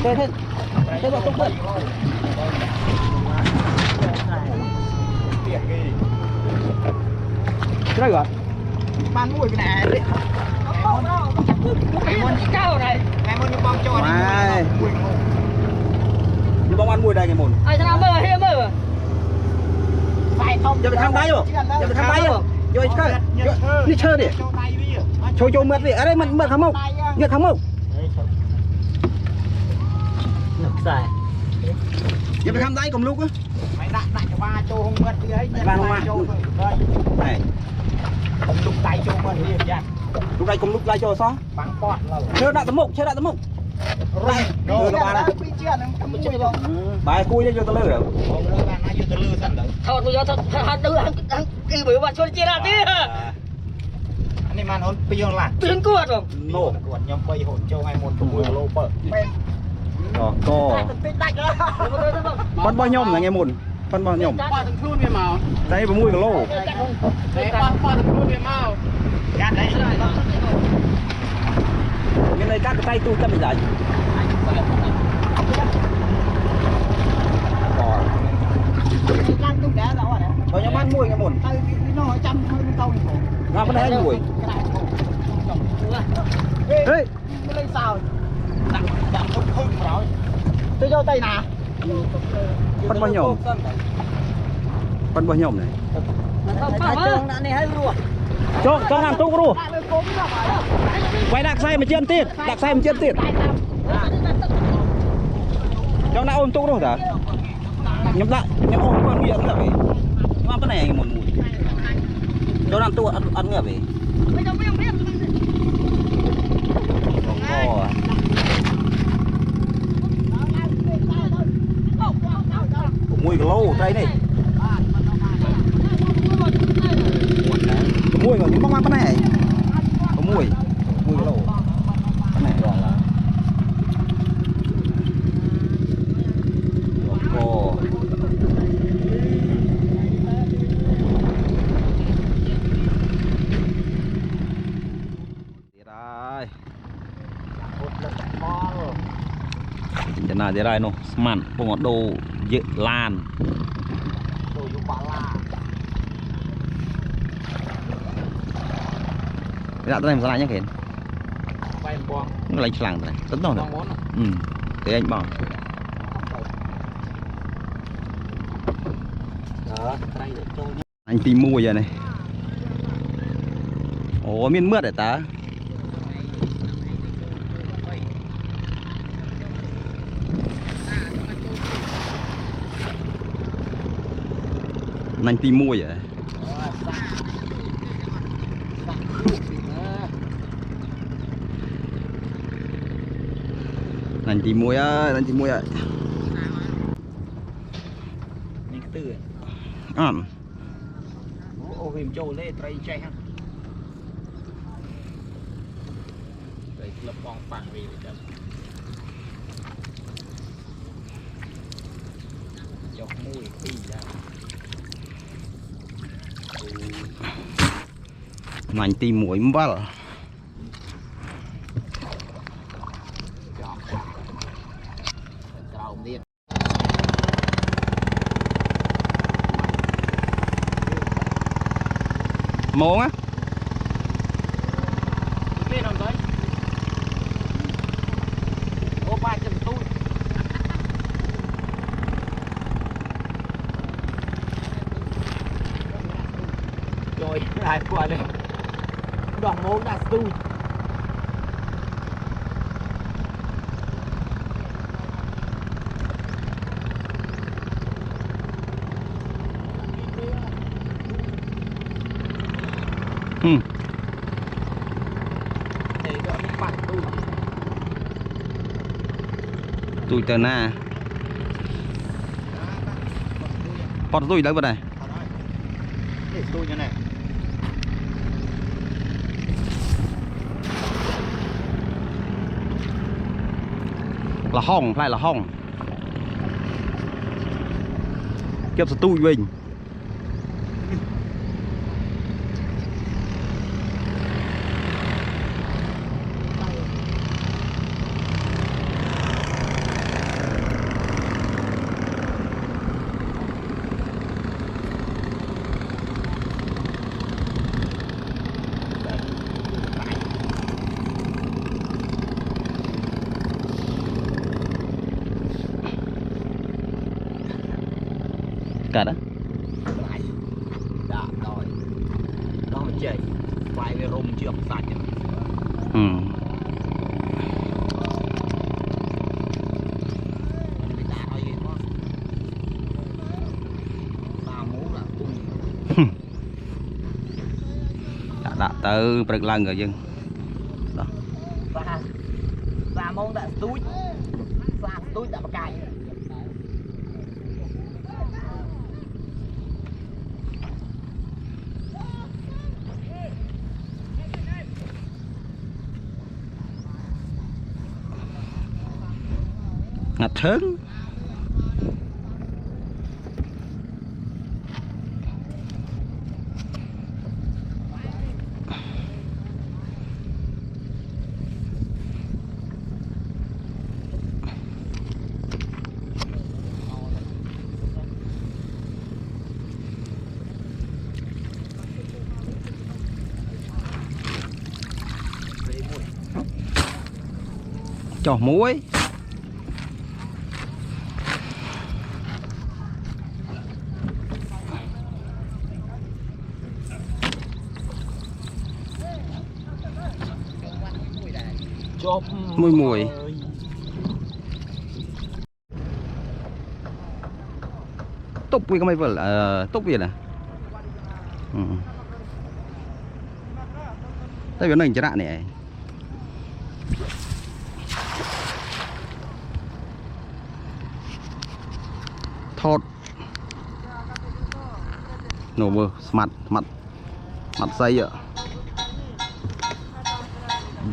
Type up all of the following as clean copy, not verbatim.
thế thế bọn tung bớt cái này ban mũi cái này cái môn cao này cái môn như bom cho này như bom ăn mũi đây cái môn ai sao mơ hay mơ phải không giờ phải thăm tay rồi giờ phải thăm tay rồi rồi đi chơi đi cho mượt đi ở đây mượt không không mượt không không dài giờ phải thăm tay cùng lúc á mày đặt cho ba châu không mượt đi ấy ba không mà này không lúc tay châu mượt đi vậy lúc đây cùng lúc tay châu xó bắn bọt chơi đặt tấm mục đây rồi ba này bài cùi lên cho tao lừa rồi thôi bây giờ thật đưa hắn đi bởi bạn cho chia ra tí anh em ăn hôn pion là tuyến cuột rồi nổ cuột nhóm bay hồn châu hay một tụi lô bờ co con bao nhom là nghe mồn con bao nhom đây với mùi của lô cái này các cái tay tôi chân bị giải rồi nhóm ăn mùi nghe mồn ngắm cái này mùi ê cái sao tôi cho tay nè con bao nhom này cho làm tung luôn quay đặc xe mà chiên tiền cho nó ôm tung luôn hả nhóm lại nhóm ôm con miệng là vậy ngon cái này một mùi cho làm tung ăn nghe vậy mùi cái lô đây này mùi của những bông ăn cái này có mùi cái lô cái này rồi là cô thế nào thế này nó mặn không có đồ dễ lan dạ tôi làm cái này nhá kìa nó lấy lằng này rất to rồi thế anh bảo anh tìm mua giờ này ồ miên mướt để ta anh tìm mua vậy anh tìm mua á mình tư ô hiểm trâu lên trai chạy hả đây lập bong bảng về đấy chọc mũi phi ra anh tìm mũi mất món á rồi lại qua đây đoạn món đã tu tôi tên na còn tôi đấy bên này tôi như này là hong lại là hong kiếp sự tôi mình Cả đó. Đã rồi. Nó mà chạy. Quay về rung trước sạch. Đã tới bật lần rồi dân. Đó. Và mong đã túi. Và túi đã bạc cài. Ngặt thớn. Cho muối. Mùi mùi. Túc vì có mấy vợ túc vì nè. Đây biến hình cho đạn này. Thọt. Nổ mưa mặt dây ạ.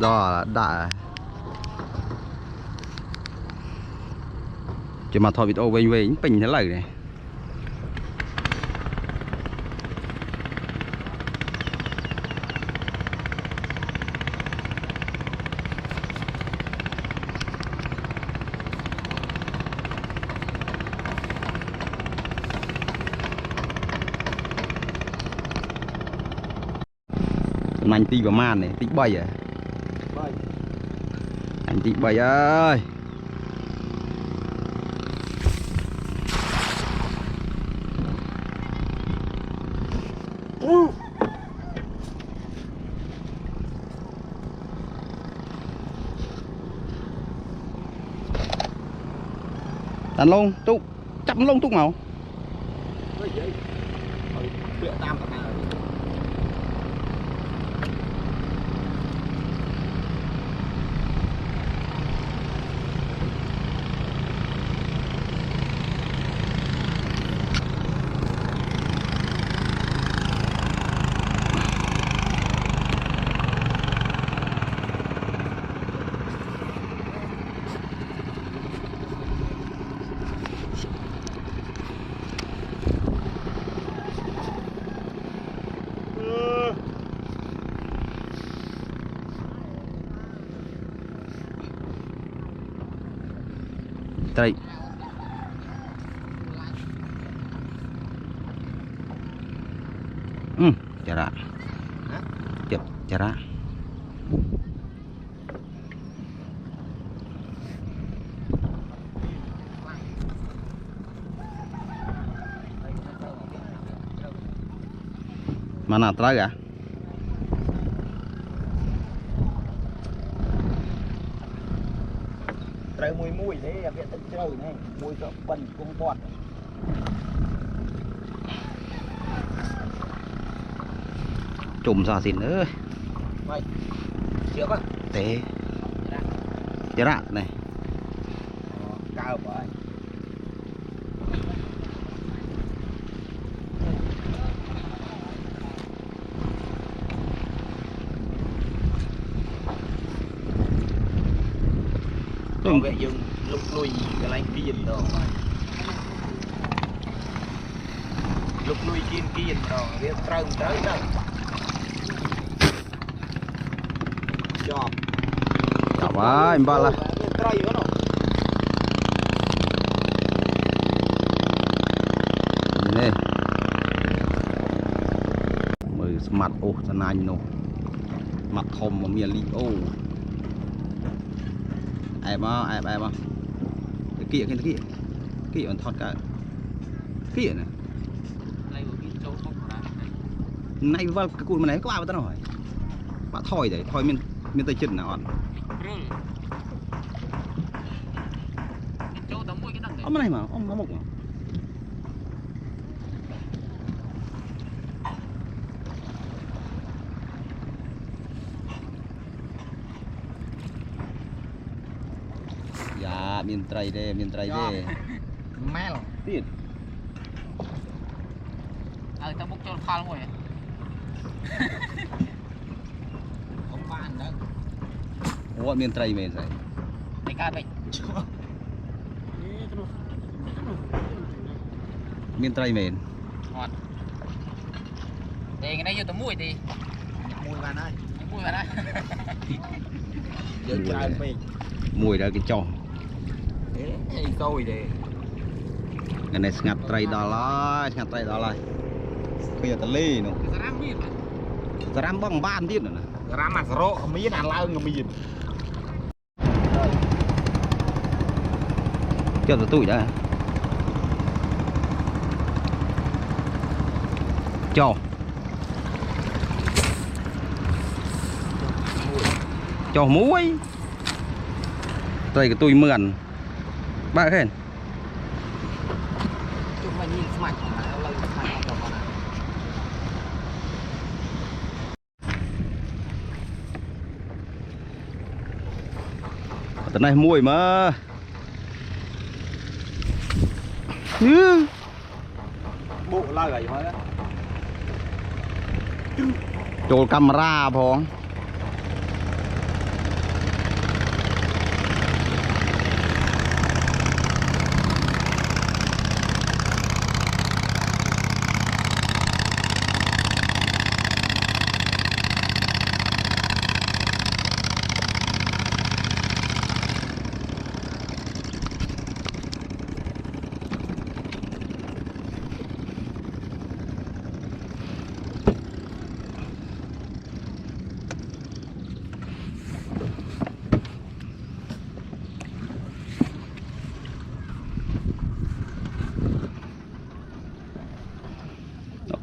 Đó là đã. Chỉ mà thọt video về bình thế này này. Anh tí vào màn này, tí bay à. Anh tí bay ơi. Tàn lông, túc, chậm lông túc màu. Đây. Cara. Chụp cara. Mana teraga? Trời mùi đấy, viện tân trời này, mùi cho bẩn cũng bọt. Trùm ra xin ơi. Vậy, chữa không? Thế. Chữa rạ này. Cao quá. Còn vậy dừng lúc lui cái lanh kia rồi. Lúc lui kia rồi, biết trâu tới đâu. Chọc. Chọc á, em ba là. Nè. Mười mặt ô chân anh nô. Mặt thòm mà miền li ô. Em á, em á. Cái kia, kia. Kia còn thoát cả. Kia này. nay vào cái cụt mà này có ai mà tao hỏi bạn thổi đấy thổi miền tây chân nào ăn ông này mà ông có mục mà dạ miền tây đây mẹ rồi tiền tao bốc cho pha luôn rồi không bàn đó ủa miền tây mình vậy cái ca bệnh miền tây mình ngon cái này vô tao muối đi muối vào đây giờ trái mình mùi ra cái trò cái tôi đi cái này ngặt tây đó lại bây giờ tao lê nó ram bong ban tiếp nữa ram mà rộ không biết là lao người mình cho tụi tuổi đã cho muối đây cái tôi mượn ba khen chúng mình nhìn mặt tận này muối mà bộ la gầy thôi đóចូលcameraផង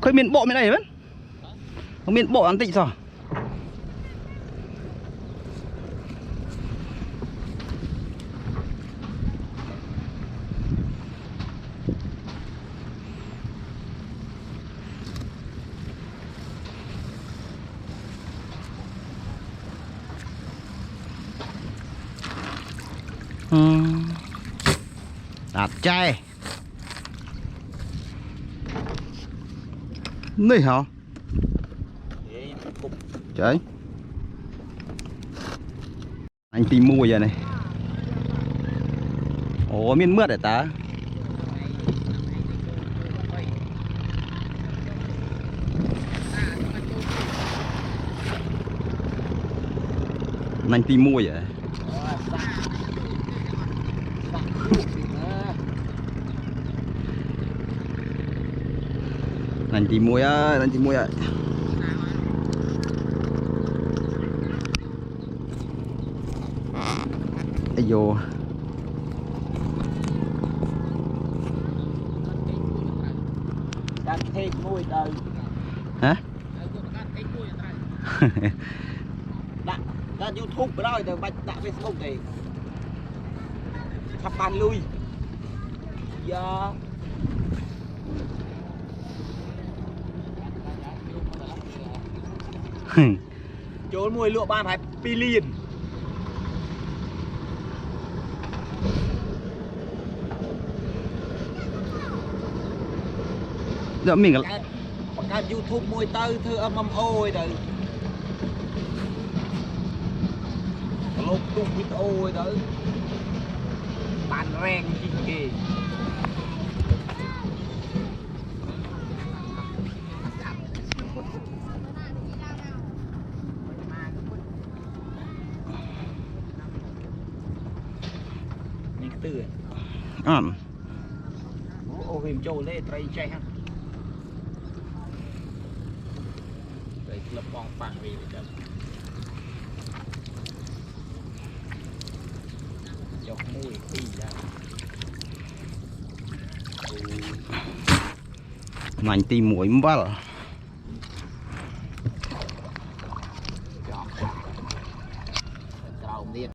เคยมีนโบไม่ได้เหรอมันมีนโบอันติสอตัดใจนี่เหรอtrời anh tìm mua giờ này ồ miên mướt để ta anh tìm mua vậy anh tìm mua á anh tìm mua á ai vô đang thêm môi đời hả đã YouTube rồi từ bạch đã Facebook thì thập bàn lui giờ trốn mùi lụa ban phải pi liền dạ mình cái YouTube mùi tư thư âm ôi đời lột tung với ôi đời bàn rèn gì kì ô hìm châu lên trai chạy ha đây lập bong phẳng vì vậy chọc mùi phi ra ngành tìm mũi mbal ទៀត